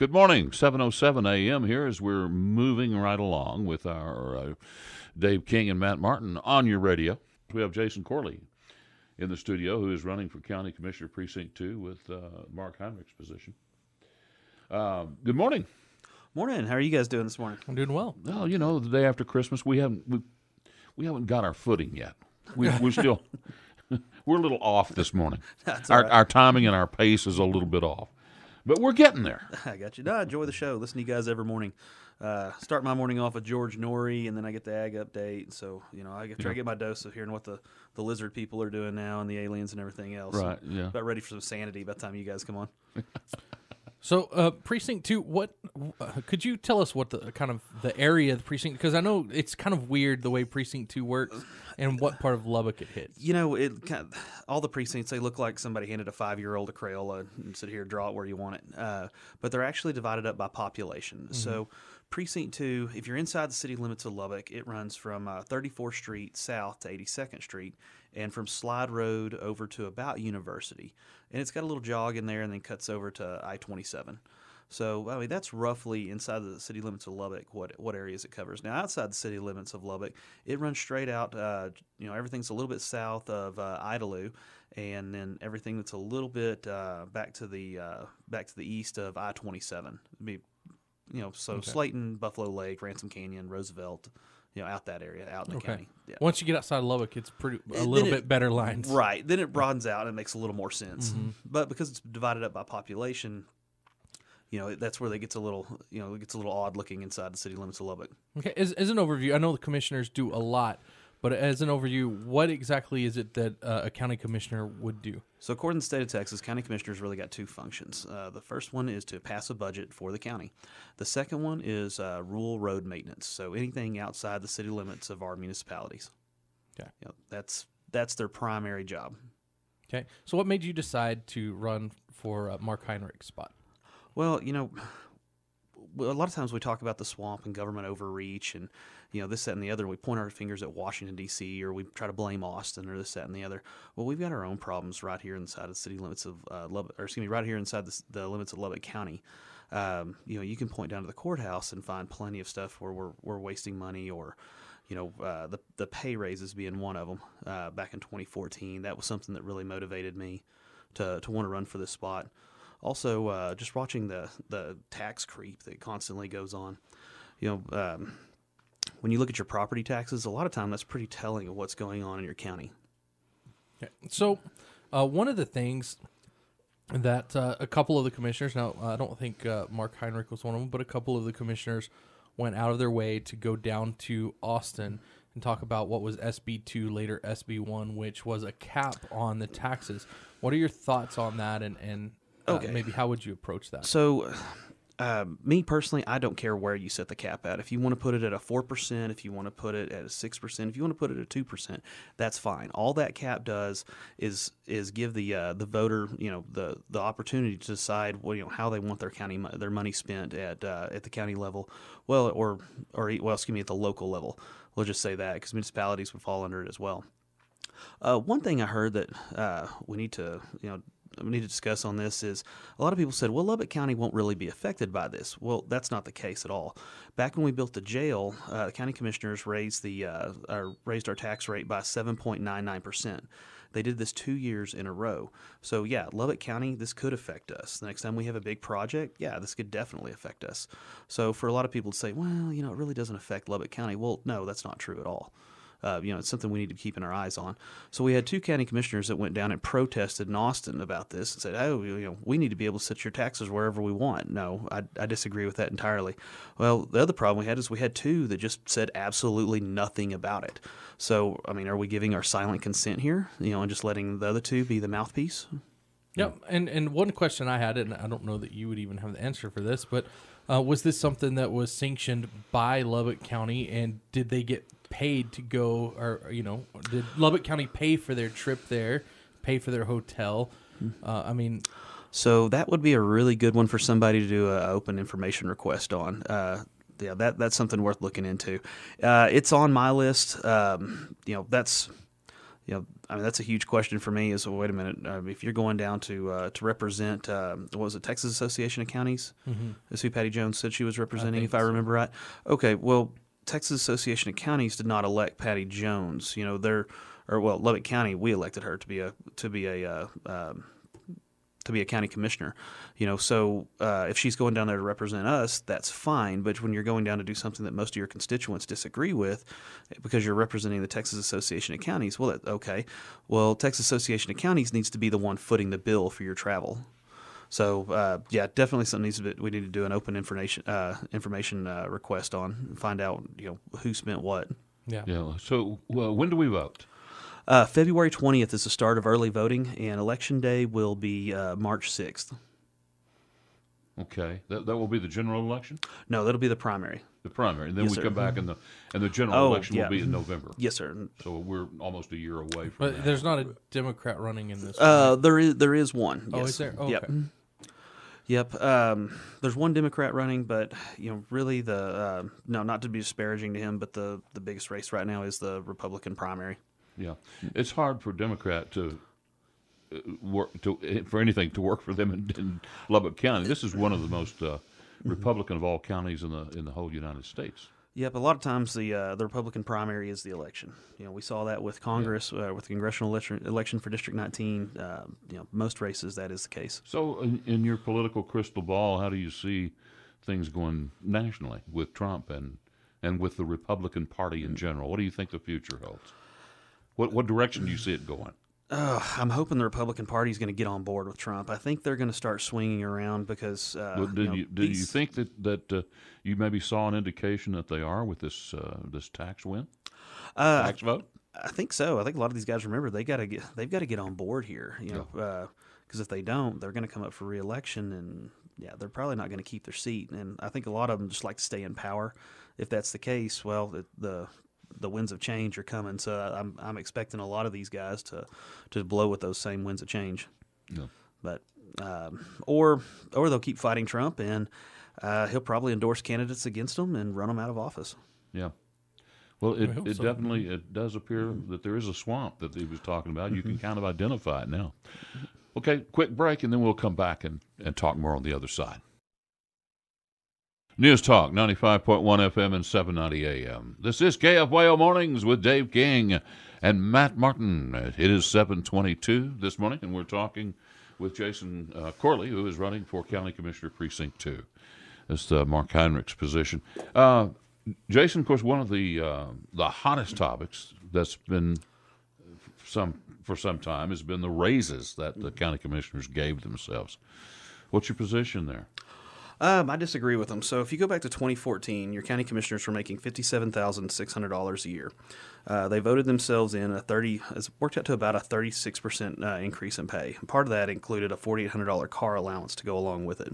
Good morning, 7:07 a.m. here as we're moving right along with our Dave King and Matt Martin on your radio. We have Jason Corley in the studio, who is running for County Commissioner Precinct 2 with Mark Heinrich's position. Good morning. Morning. How are you guys doing this morning? I'm doing well. Well, you know, the day after Christmas, we haven't got our footing yet. We're still we're a little off this morning. That's all right. Our timing and our pace is a little bit off. But we're getting there. I got you. No, I enjoy the show. Listen to you guys every morning. Start my morning off with George Norrie, and then I get the ag update. So, you know, I try to get my dose of hearing what the lizard people are doing now and the aliens and everything else. Right, yeah. About ready for some sanity by the time you guys come on. So, Precinct 2, what could you tell us what the kind of the area of the precinct? Because I know it's kind of weird the way Precinct 2 works and what part of Lubbock it hits. You know, all the precincts, they look like somebody handed a 5-year-old a Crayola and said, here, draw it where you want it. But they're actually divided up by population. Mm-hmm. So Precinct 2, if you're inside the city limits of Lubbock, it runs from 34th Street south to 82nd Street and from Slide Road over to about University. And it's got a little jog in there and then cuts over to I-27. So, I mean, that's roughly inside the city limits of Lubbock what areas it covers. Now, outside the city limits of Lubbock, it runs straight out, everything's a little bit south of Idalou, and then everything that's a little bit back to the east of I-27. Okay. Slayton, Buffalo Lake, Ransom Canyon, Roosevelt, out that area, out in the county. Yeah. Once you get outside of Lubbock, it's a little bit better lines. Right. Then it broadens out and makes a little more sense. Mm-hmm. But because it's divided up by population, that's where it gets a little odd looking inside the city limits of Lubbock. Okay. As an overview, I know the commissioners do a lot, but as an overview, what exactly is it that a county commissioner would do? So according to the state of Texas, county commissioners really got two functions. The first one is to pass a budget for the county. The second one is rural road maintenance, so anything outside the city limits of our municipalities. Okay. That's their primary job. Okay. So what made you decide to run for Mark Heinrich's spot? Well, a lot of times we talk about the swamp and government overreach and, this, that, and the other. We point our fingers at Washington, D.C., or we try to blame Austin or this, that, and the other. Well, we've got our own problems right here inside the city limits of right here inside the limits of Lubbock County. You can point down to the courthouse and find plenty of stuff where we're wasting money or, the pay raises being one of them. Back in 2014, that was something that really motivated me to want to run for this spot. Also, just watching the tax creep that constantly goes on. When you look at your property taxes, a lot of time that's pretty telling of what's going on in your county. Okay. So one of the things that a couple of the commissioners, now I don't think Mark Heinrich was one of them, but a couple of the commissioners went out of their way to go down to Austin and talk about what was SB2, later SB1, which was a cap on the taxes. What are your thoughts on that, and maybe how would you approach that? So, me personally, I don't care where you set the cap at. If you want to put it at a 4%, if you want to put it at a 6%, if you want to put it at 2%, that's fine. All that cap does is give the voter, the opportunity to decide how they want their money spent at the county level, at the local level. We'll just say that because municipalities would fall under it as well. One thing I heard that we need to discuss on this is a lot of people said, well, Lubbock County won't really be affected by this. Well, that's not the case at all. Back when we built the jail, the county commissioners raised our tax rate by 7.99%. They did this 2 years in a row. So, yeah, Lubbock County, this could affect us. The next time we have a big project, yeah, this could definitely affect us. So for a lot of people to say, well, it really doesn't affect Lubbock County. Well, no, that's not true at all. It's something we need to keep in our eyes on. So we had two county commissioners that went down and protested in Austin about this and said, we need to be able to set your taxes wherever we want. No, I disagree with that entirely. Well, the other problem we had is we had two that just said absolutely nothing about it. So, are we giving our silent consent here, and just letting the other two be the mouthpiece? Yeah, and one question I had, and I don't know that you would even have the answer for this, but was this something that was sanctioned by Lubbock County, and did they get paid to go, or did Lubbock County pay for their trip there, pay for their hotel? So that would be a really good one for somebody to do an open information request on. That's something worth looking into. It's on my list. That's I mean, that's a huge question for me. Is, well, wait a minute, if you're going down to represent, what was it, Texas Association of Counties? Mm-hmm. Is who Patty Jones said she was representing, if I remember right. Okay, well, Texas Association of Counties did not elect Patty Jones. Lubbock County, we elected her to be a county commissioner. So if she's going down there to represent us, that's fine. But when you're going down to do something that most of your constituents disagree with, because you're representing the Texas Association of Counties, well, Texas Association of Counties needs to be the one footing the bill for your travel. So definitely something we need to do an open information request on and find out who spent what. Yeah. So when do we vote? February 20th is the start of early voting, and Election Day will be March 6th. Okay, that will be the general election? No, that'll be the primary. The primary, and then Yes, we sir. come back, and the general election will be in November. Yes, sir. So we're almost a year away from But that. there's not a Democrat running in this one. There is one. Oh, Yes. is there? Oh, Yep. okay. Yep. There's one Democrat running, but really not to be disparaging to him, but the biggest race right now is the Republican primary. Yeah, it's hard for a Democrat to for anything to work for them in Lubbock County. This is one of the most Republican of all counties in the whole United States. Yep, a lot of times the Republican primary is the election. We saw that with Congress, with the congressional election for District 19. Most races that is the case. So, in your political crystal ball, how do you see things going nationally with Trump and with the Republican Party in general? What do you think the future holds? What direction do you see it going? I'm hoping the Republican Party is going to get on board with Trump. I think they're going to start swinging around because. Did you think that you maybe saw an indication that they are with this tax win, tax vote? I think so. I think a lot of these guys remember they've got to get on board here. Because if they don't, they're going to come up for re-election, and they're probably not going to keep their seat. And I think a lot of them just like to stay in power. If that's the case, well, the winds of change are coming, so I'm expecting a lot of these guys to blow with those same winds of change. Yeah. But or they'll keep fighting Trump, and he'll probably endorse candidates against them and run them out of office. Yeah. Well, it so. definitely does appear that there is a swamp that he was talking about. You can kind of identify it now. Okay, quick break, and then we'll come back and talk more on the other side. News Talk, 95.1 FM and 790 AM. This is KFYO Mornings with Dave King and Matt Martin. It is 7:22 this morning, and we're talking with Jason Corley, who is running for County Commissioner Precinct 2. That's Mark Heinrich's position. Jason, of course, one of the hottest topics that's been for some time has been the raises that the county commissioners gave themselves. What's your position there? I disagree with them. So if you go back to 2014, your county commissioners were making $57,600 a year. They voted themselves in it's worked out to about a 36% increase in pay. And part of that included a $4,800 car allowance to go along with it.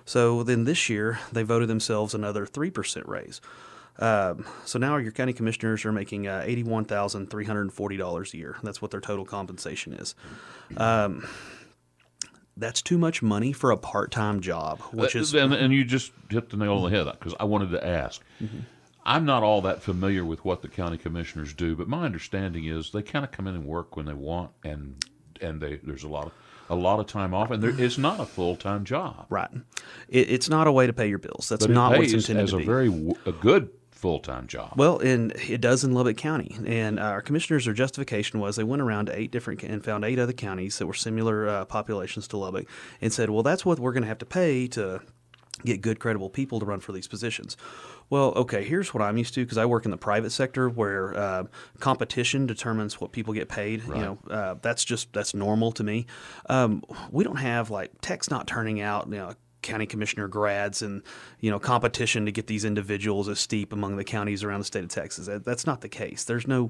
So then this year, they voted themselves another 3% raise. So now your county commissioners are making $81,340 a year. That's what their total compensation is. That's too much money for a part-time job, which is... And you just hit the nail on the head, because I wanted to ask. Mm-hmm. I'm not all that familiar with what the county commissioners do, but my understanding is they kind of come in and work when they want, and there's a lot of time off, and it's not a full-time job. Right. It's not a way to pay your bills. That's not what it's intended to be. As a good full-time job. Well, and it does in Lubbock County. And our commissioners, their justification was they went around to and found 8 other counties that were similar populations to Lubbock and said, well, that's what we're going to have to pay to get good, credible people to run for these positions. Well, okay, here's what I'm used to, because I work in the private sector where competition determines what people get paid. Right. That's normal to me. We don't have tech's not turning out, county commissioner grads and competition to get these individuals as steep among the counties around the state of Texas. That's not the case. There's no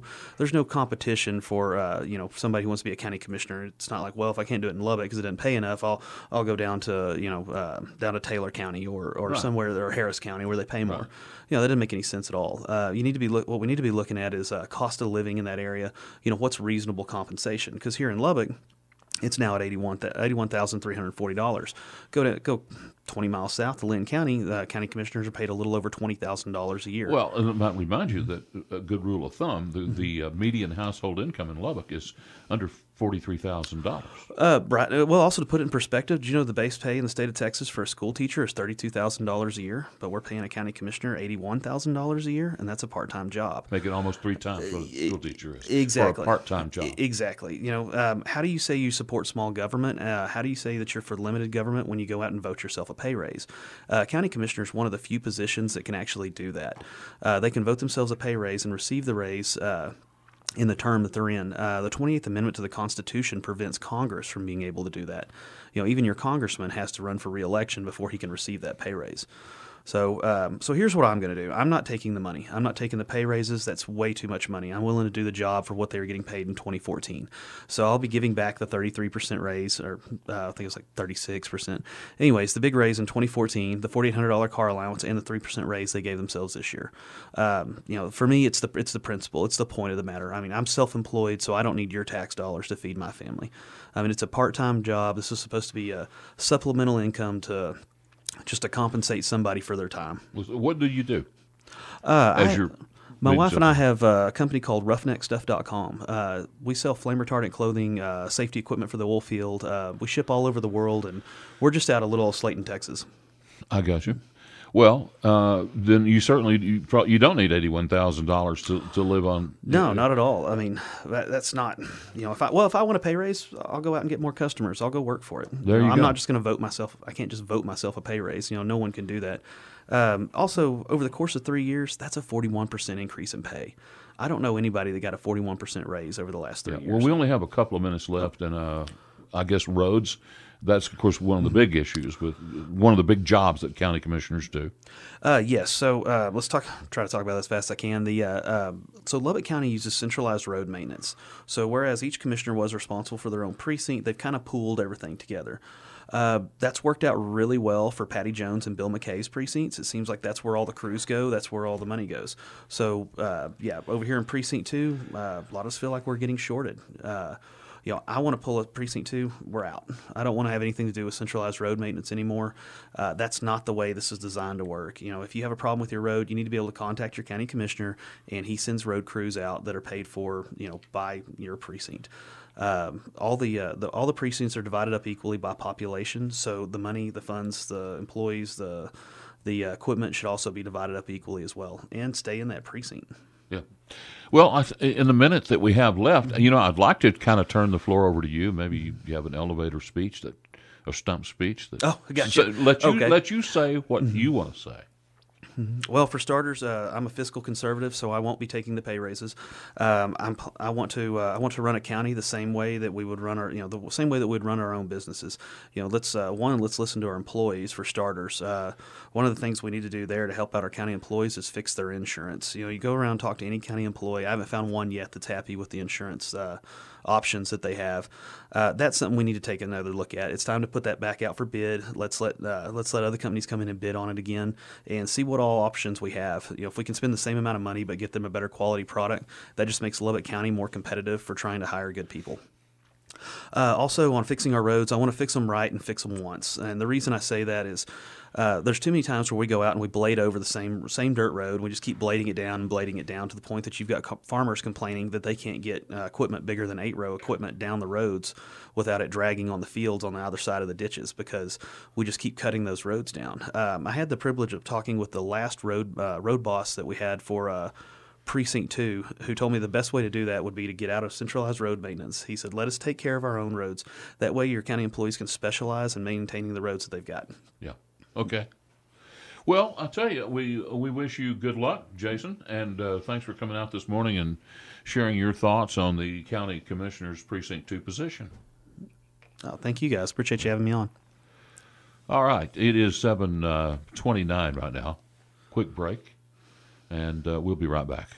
competition for somebody who wants to be a county commissioner. It's not like, well, if I can't do it in Lubbock because it doesn't pay enough, I'll go down to down to Taylor County or right. somewhere, or Harris County where they pay more. Right. That doesn't make any sense at all. What we need to be looking at is cost of living in that area. What's reasonable compensation? Because here in Lubbock, It's now at $81,340. Go 20 miles south to Lynn County. County commissioners are paid a little over $20,000 a year. Well, and it might remind you that a good rule of thumb, the median household income in Lubbock is under $43,000. Right. Well, also to put it in perspective, do you know the base pay in the state of Texas for a school teacher is $32,000 a year, but we're paying a county commissioner $81,000 a year, and that's a part-time job. Making almost 3 times what a school teacher is Exactly. for a part-time job. Exactly. How do you say you support small government? How do you say that you're for limited government when you go out and vote yourself a pay raise? County commissioner is one of the few positions that can actually do that. They can vote themselves a pay raise and receive the raise in the term that they're in. The 28th Amendment to the Constitution prevents Congress from being able to do that. Even your congressman has to run for re-election before he can receive that pay raise. So here's what I'm going to do. I'm not taking the money. I'm not taking the pay raises. That's way too much money. I'm willing to do the job for what they were getting paid in 2014. So I'll be giving back the 33% raise, or I think it's like 36%. Anyways, the big raise in 2014, the $4,800 car allowance, and the 3% raise they gave themselves this year. For me, it's the principle. It's the point of the matter. I mean, I'm self-employed, so I don't need your tax dollars to feed my family. I mean, it's a part-time job. This is supposed to be a supplemental income just to compensate somebody for their time. What do you do? My wife and I have a company called roughneckstuff.com. We sell flame retardant clothing, safety equipment for the oil field. We ship all over the world, and we're just out of little old Slayton, Texas. I got you. Well, then you don't need $81,000 to live on. No, not at all. I mean, that's not. If I want a pay raise, I'll go out and get more customers. I'll go work for it. I'm not just going to vote myself. I can't just vote myself a pay raise. No one can do that. Also, over the course of 3 years, that's a 41% increase in pay. I don't know anybody that got a 41% raise over the last 3 years. Well, we only have a couple of minutes left, and I guess roads. That's, of course, one of the big issues with one of the big jobs that county commissioners do. Yes. So let's try to talk about this as fast as I can. So Lubbock County uses centralized road maintenance. So whereas each commissioner was responsible for their own precinct, they've kind of pooled everything together. That's worked out really well for Patty Jones and Bill McKay's precincts. It seems like that's where all the crews go. That's where all the money goes. So, over here in Precinct 2, a lot of us feel like we're getting shorted. I want to pull a Precinct 2, we're out. I don't want to have anything to do with centralized road maintenance anymore. That's not the way this is designed to work. If you have a problem with your road, you need to be able to contact your county commissioner, and he sends road crews out that are paid for, by your precinct. All the precincts are divided up equally by population, so the money, the funds, the employees, the equipment should also be divided up equally as well, and stay in that precinct. Yeah. Well, in the minute that we have left, I'd like to kind of turn the floor over to you. Maybe you have an elevator speech a stump speech. I got you. Let you say what you want to say. Well, for starters, I'm a fiscal conservative, so I won't be taking the pay raises. I want to run a county the same way that we would run the same way that we'd run our own businesses. Let's listen to our employees for starters. One of the things we need to do there to help out our county employees is fix their insurance. You go around and talk to any county employee. I haven't found one yet that's happy with the insurance options that they have. That's something we need to take another look at. It's time to put that back out for bid. Let's let other companies come in and bid on it again and see what all options we have. If we can spend the same amount of money but get them a better quality product, that just makes Lubbock County more competitive for trying to hire good people. Also, on fixing our roads, I want to fix them right and fix them once. And the reason I say that is there's too many times where we go out and we blade over the same dirt road. We just keep blading it down to the point that you've got farmers complaining that they can't get equipment bigger than 8-row equipment down the roads without it dragging on the fields on the other side of the ditches because we just keep cutting those roads down. I had the privilege of talking with the last road boss that we had for Precinct 2, who told me the best way to do that would be to get out of centralized road maintenance. He said, let us take care of our own roads. That way your county employees can specialize in maintaining the roads that they've got. Yeah. Okay. Well, I'll tell you, we wish you good luck, Jason, and thanks for coming out this morning and sharing your thoughts on the County Commissioner's Precinct 2 position. Oh, thank you, guys. Appreciate you having me on. All right. It is 7:29 right now. Quick break, and we'll be right back.